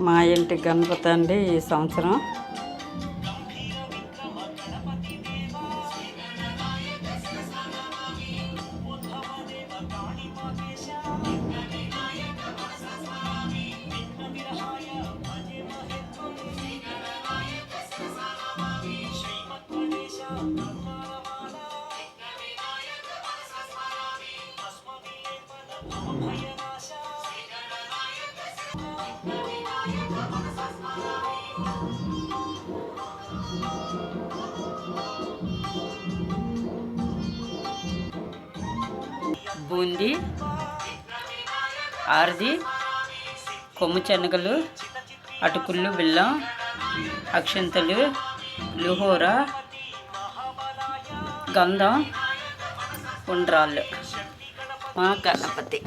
మా ఇంటి గణపతి అండి ఈ సంవత్సరం. బూందీ, ఆరది, కొమ్ము శనగలు, అటుకులు, బెల్లం, అక్షంతలు, పులిహోర, గంధం, ఉండ్రాళ్ళు. మా గణపతి.